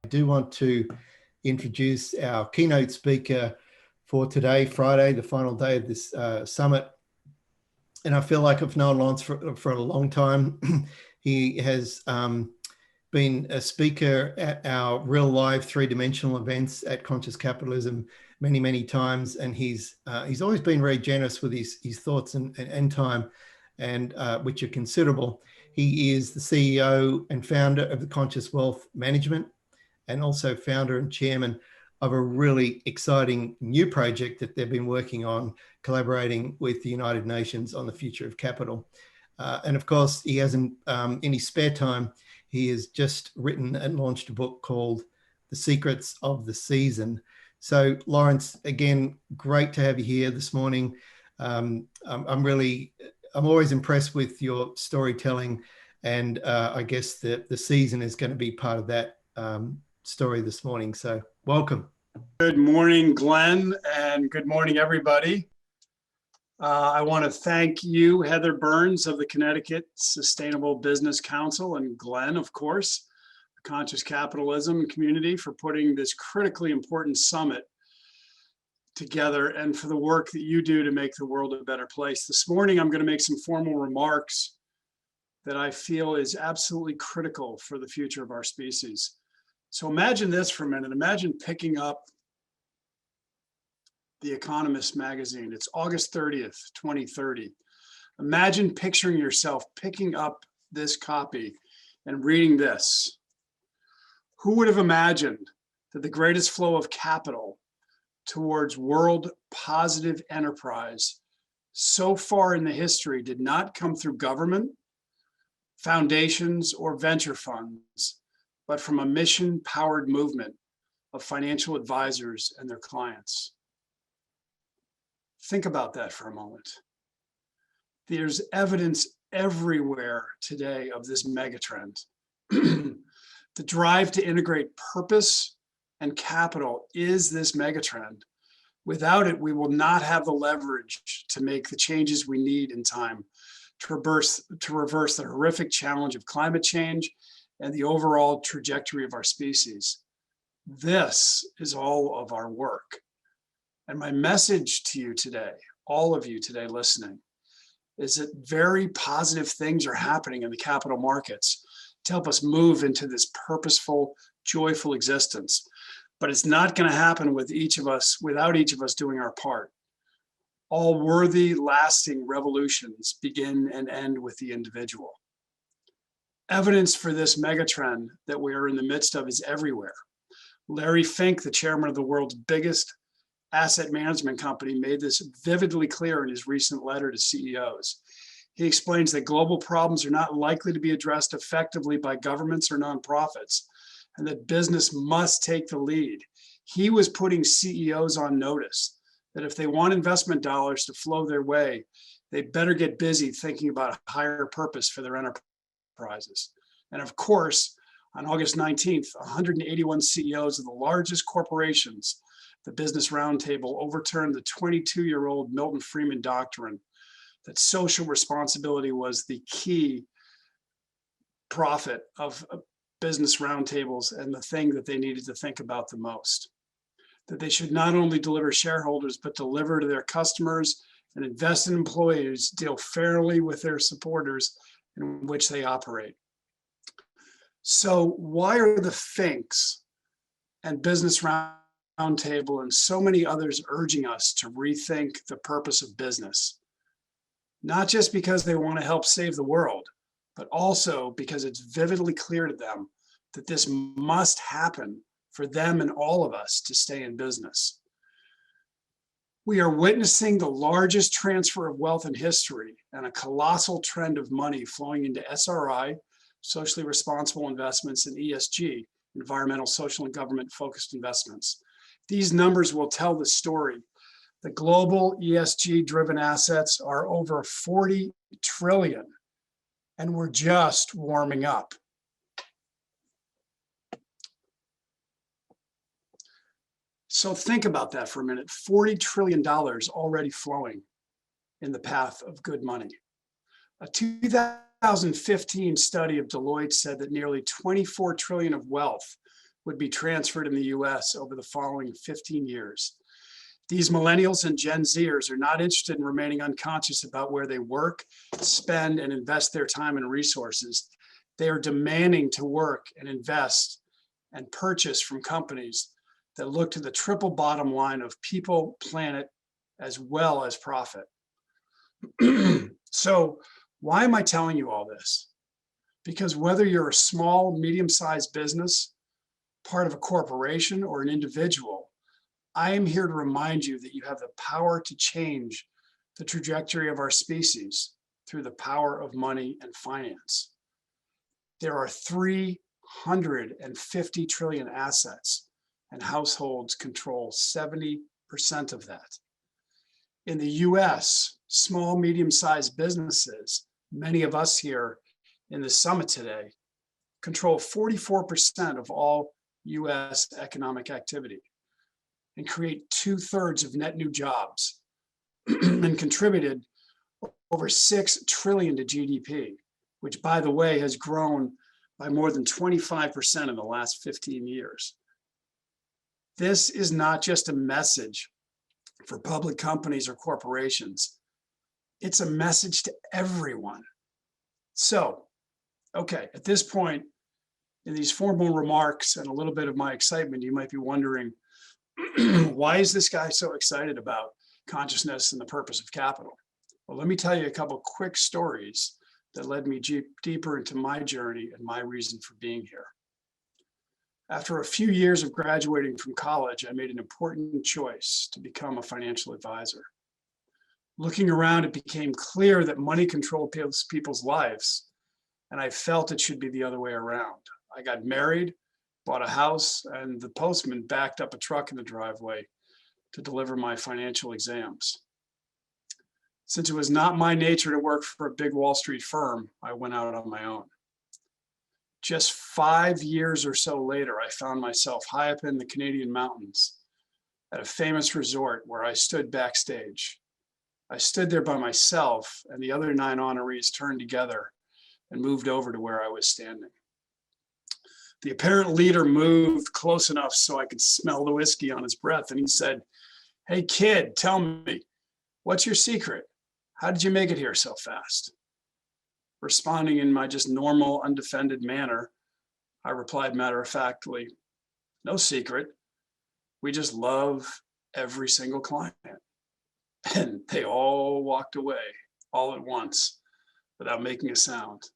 do want to introduce our keynote speaker for today, Friday, the final day of this summit. And I feel like I've known Lance for a long time. He has been a speaker at our real live three-dimensional events at Conscious Capitalism many, many times. And he's always been very generous with his thoughts and time, and which are considerable. He is the CEO and founder of the Conscious Wealth Management, and also founder and chairman of a really exciting new project that they've been working on, collaborating with the United Nations on the future of capital. And of course, he hasn't, in his spare time, he has just written and launched a book called The Secrets of the Season. So Lawrence, again, great to have you here this morning. I'm always impressed with your storytelling, and I guess the season is going to be part of that story this morning. So welcome. Good morning, Glenn, and good morning, everybody. I want to thank you, Heather Burns of the Connecticut Sustainable Business Council, and Glenn, of course, the Conscious Capitalism community, for putting this critically important summit together and for the work that you do to make the world a better place. This morning, I'm going to make some formal remarks that I feel is absolutely critical for the future of our species. So imagine this for a minute. Imagine picking up The Economist magazine. It's August 30th, 2030. Imagine picturing yourself picking up this copy and reading this. Who would have imagined that the greatest flow of capital towards world positive enterprise so far in the history did not come through government, foundations, or venture funds, but from a mission-powered movement of financial advisors and their clients? Think about that for a moment. There's evidence everywhere today of this megatrend. The drive to integrate purpose and capital is this megatrend. Without it, we will not have the leverage to make the changes we need in time to reverse the horrific challenge of climate change and the overall trajectory of our species. This is all of our work. And my message to you today, all of you today listening, is that very positive things are happening in the capital markets to help us move into this purposeful, joyful existence. But it's not going to happen with without each of us doing our part. All worthy, lasting revolutions begin and end with the individual. Evidence for this megatrend that we are in the midst of is everywhere. Larry Fink, the chairman of the world's biggest asset management company, made this vividly clear in his recent letter to CEOs. He explains that global problems are not likely to be addressed effectively by governments or nonprofits, and that business must take the lead. He was putting CEOs on notice that if they want investment dollars to flow their way, they better get busy thinking about a higher purpose for their enterprises. And of course, on August 19th, 181 CEOs of the largest corporations, the Business Roundtable, overturned the 22-year-old Milton Friedman doctrine that social responsibility was the key profit of business roundtables and the thing that they needed to think about the most. That they should not only deliver shareholders, but deliver to their customers and invest in employees, deal fairly with their supporters in which they operate. So why are the Finks and Business Roundtable and so many others urging us to rethink the purpose of business? Not just because they want to help save the world, but also because it's vividly clear to them that this must happen for them and all of us to stay in business. We are witnessing the largest transfer of wealth in history and a colossal trend of money flowing into SRI, socially responsible investments, and ESG, environmental, social, and government-focused investments. These numbers will tell the story. The global ESG-driven assets are over 40 trillion, and we're just warming up. So think about that for a minute. $40 trillion already flowing in the path of good money. A 2015 study of Deloitte said that nearly 24 trillion of wealth would be transferred in the US over the following 15 years. These millennials and Gen Zers are not interested in remaining unconscious about where they work, spend, and invest their time and resources. They are demanding to work and invest and purchase from companies that look to the triple bottom line of people, planet, as well as profit. So why am I telling you all this? Because whether you're a small, medium-sized business, part of a corporation, or an individual, I am here to remind you that you have the power to change the trajectory of our species through the power of money and finance. There are 350 trillion assets, and households control 70% of that. In the US, small, medium-sized businesses, many of us here in the summit today, control 44% of all US economic activity and create 2/3 of net new jobs and contributed over 6 trillion to GDP, which, by the way, has grown by more than 25% in the last 15 years. This is not just a message for public companies or corporations. It's a message to everyone. So, okay, at this point, in these formal remarks and a little bit of my excitement, you might be wondering, why is this guy so excited about consciousness and the purpose of capital? Well, let me tell you a couple quick stories that led me deeper into my journey and my reason for being here. After a few years of graduating from college, I made an important choice to become a financial advisor. Looking around, it became clear that money controlled people's lives, and I felt it should be the other way around. I got married, bought a house, and the postman backed up a truck in the driveway to deliver my financial exams. Since it was not my nature to work for a big Wall Street firm, I went out on my own. Just 5 years or so later, I found myself high up in the Canadian mountains at a famous resort where I stood backstage. I stood there by myself, and the other 9 honorees turned together and moved over to where I was standing. The apparent leader moved close enough so I could smell the whiskey on his breath, and he said, "Hey kid, tell me, what's your secret? How did you make it here so fast?" Responding in my just normal, undefended manner, I replied matter-of-factly, "No secret. We just love every single client." And they all walked away all at once without making a sound.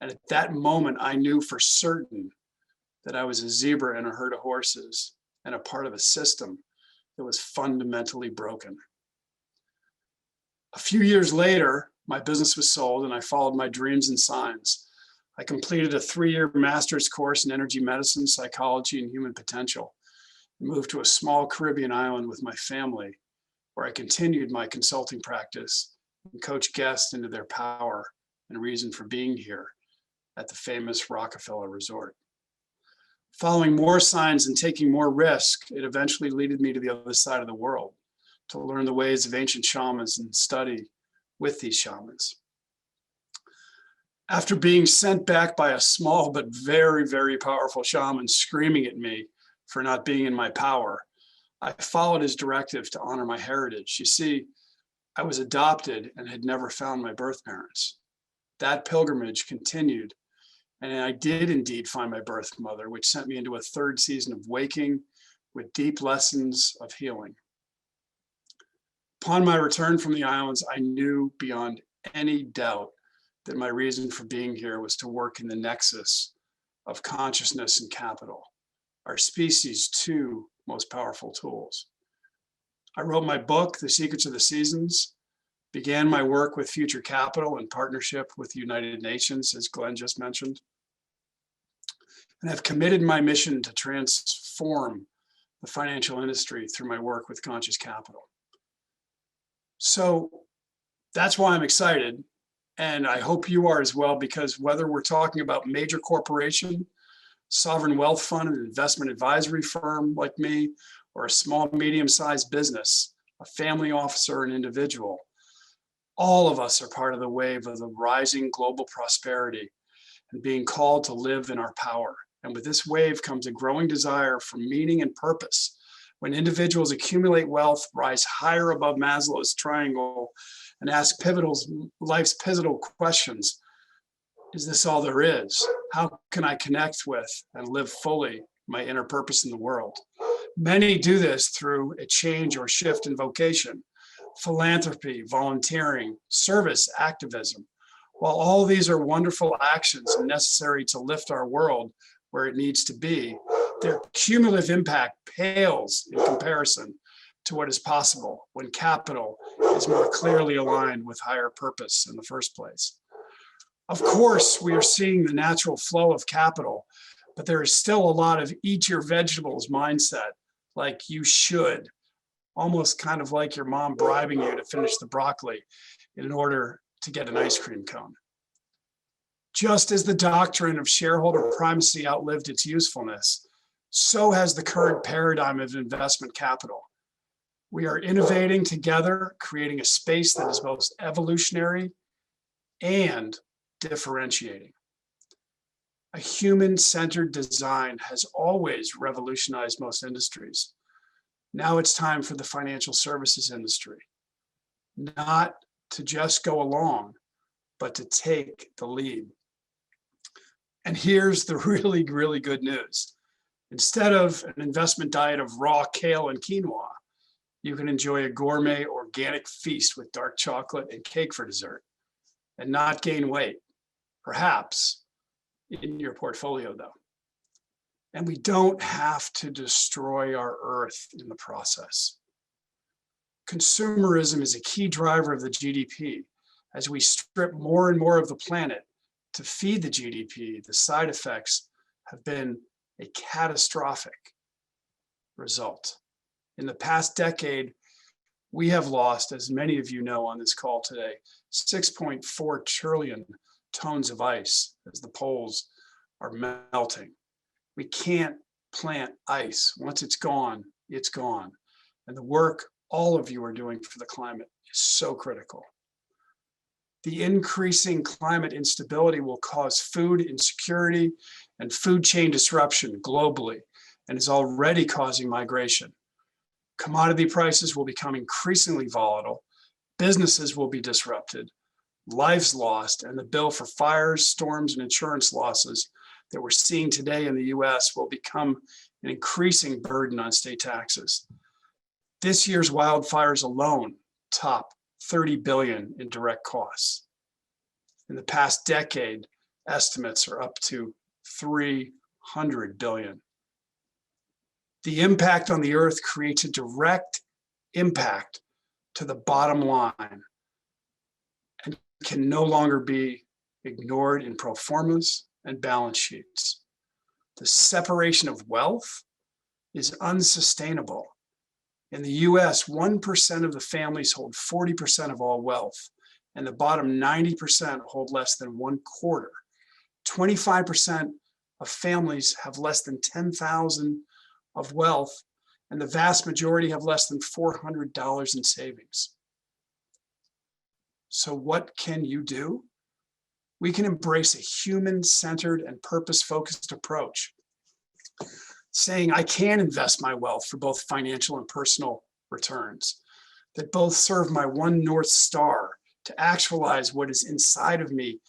And at that moment, I knew for certain that I was a zebra in a herd of horses and a part of a system that was fundamentally broken. A few years later, my business was sold and I followed my dreams and signs. I completed a 3-year master's course in energy medicine, psychology, and human potential, and moved to a small Caribbean island with my family, where I continued my consulting practice and coached guests into their power and reason for being here at the famous Rockefeller Resort. Following more signs and taking more risk, it eventually led me to the other side of the world to learn the ways of ancient shamans and study with these shamans. After being sent back by a small but very, very powerful shaman screaming at me for not being in my power, I followed his directive to honor my heritage. You see, I was adopted and had never found my birth parents. That pilgrimage continued, and I did indeed find my birth mother, which sent me into a 3rd season of waking with deep lessons of healing. Upon my return from the islands, I knew beyond any doubt that my reason for being here was to work in the nexus of consciousness and capital, our species' 2 most powerful tools. I wrote my book, The Secrets of the Seasons, began my work with Future Capital in partnership with the United Nations, as Glenn just mentioned, and I've committed my mission to transform the financial industry through my work with Conscious Capital. So that's why I'm excited, and I hope you are as well, because whether we're talking about major corporation, sovereign wealth fund, an investment advisory firm like me, or a small, medium-sized business, a family officer, an individual, all of us are part of the wave of the rising global prosperity and being called to live in our power And with this wave comes a growing desire for meaning and purpose. When individuals accumulate wealth, rise higher above Maslow's triangle, and ask life's pivotal questions, is this all there is? How can I connect with and live fully my inner purpose in the world? Many do this through a change or shift in vocation, philanthropy, volunteering, service, activism. While all these are wonderful actions necessary to lift our world where it needs to be, their cumulative impact pales in comparison to what is possible when capital is more clearly aligned with higher purpose in the first place. Of course, we are seeing the natural flow of capital, but there is still a lot of eat your vegetables mindset, like you should, almost kind of like your mom bribing you to finish the broccoli in order to get an ice cream cone. Just as the doctrine of shareholder primacy outlived its usefulness, so has the current paradigm of investment capital. We are innovating together, creating a space that is both evolutionary and differentiating. A human-centered design has always revolutionized most industries. Now it's time for the financial services industry, not to just go along, but to take the lead. And here's the really, really good news. Instead of an investment diet of raw kale and quinoa, you can enjoy a gourmet organic feast with dark chocolate and cake for dessert and not gain weight, perhaps in your portfolio though. And we don't have to destroy our earth in the process. Consumerism is a key driver of the GDP. As we strip more and more of the planet to feed the GDP, the side effects have been a catastrophic result. In the past decade, we have lost, as many of you know on this call today, 6.4 trillion tons of ice as the poles are melting. We can't plant ice. Once it's gone, it's gone. And the work all of you are doing for the climate is so critical. The increasing climate instability will cause food insecurity and food chain disruption globally and is already causing migration. Commodity prices will become increasingly volatile, businesses will be disrupted, lives lost, and the bill for fires, storms, and insurance losses that we're seeing today in the US will become an increasing burden on state taxes. This year's wildfires alone top 30 billion in direct costs. In the past decade, estimates are up to 300 billion. The impact on the earth creates a direct impact to the bottom line and can no longer be ignored in pro formas and balance sheets. The separation of wealth is unsustainable. In the US, 1% of the families hold 40% of all wealth, and the bottom 90% hold less than 1/4. 25% of families have less than 10,000 of wealth, and the vast majority have less than $400 in savings. So what can you do? We can embrace a human-centered and purpose-focused approach, saying I can invest my wealth for both financial and personal returns that both serve my one North Star to actualize what is inside of me,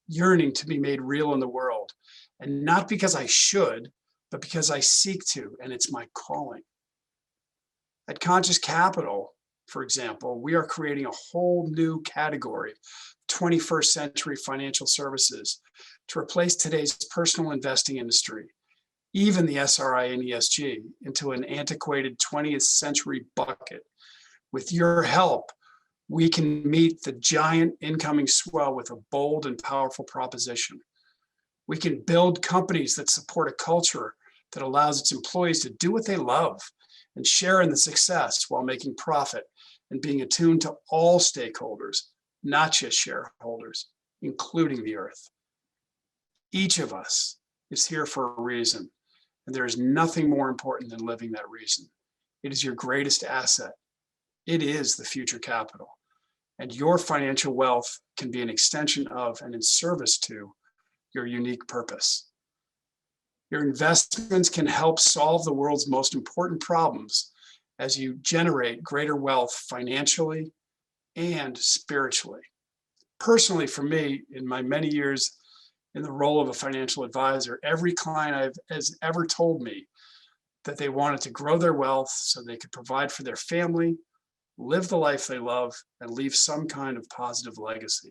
yearning to be made real in the world. And not because I should, but because I seek to, and it's my calling. At Conscious Capital, for example, we are creating a whole new category, 21st century financial services, to replace today's personal investing industry, even the SRI and ESG, into an antiquated 20th century bucket. With your help, we can meet the giant incoming swell with a bold and powerful proposition. We can build companies that support a culture that allows its employees to do what they love and share in the success while making profit and being attuned to all stakeholders, not just shareholders, including the earth. Each of us is here for a reason, and there is nothing more important than living that reason. It is your greatest asset. It is the future capital. And your financial wealth can be an extension of and in service to your unique purpose. Your investments can help solve the world's most important problems as you generate greater wealth financially and spiritually. Personally, for me, in my many years in the role of a financial advisor, every client has ever told me that they wanted to grow their wealth so they could provide for their family, live the life they love, and leave some kind of positive legacy.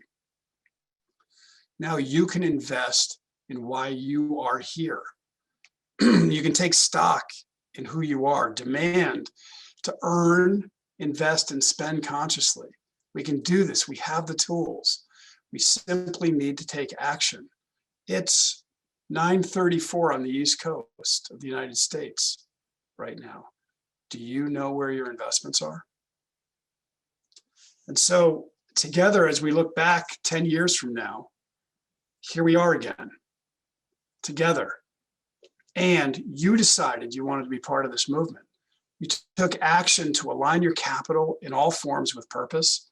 Now you can invest in why you are here. You can take stock in who you are, demand to earn, invest, and spend consciously. We can do this. We have the tools. We simply need to take action. It's 9:34 on the East Coast of the United States right now. Do you know where your investments are? And so together, as we look back 10 years from now, here we are again, together. And you decided you wanted to be part of this movement. You took action to align your capital in all forms with purpose.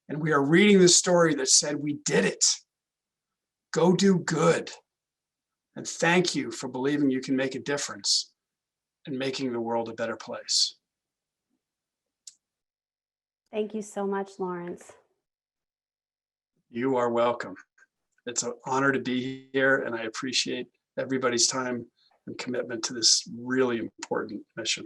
And we are reading the story that said, we did it. Go do good. And thank you for believing you can make a difference in making the world a better place. Thank you so much, Lawrence. You are welcome. It's an honor to be here, and I appreciate everybody's time and commitment to this really important mission.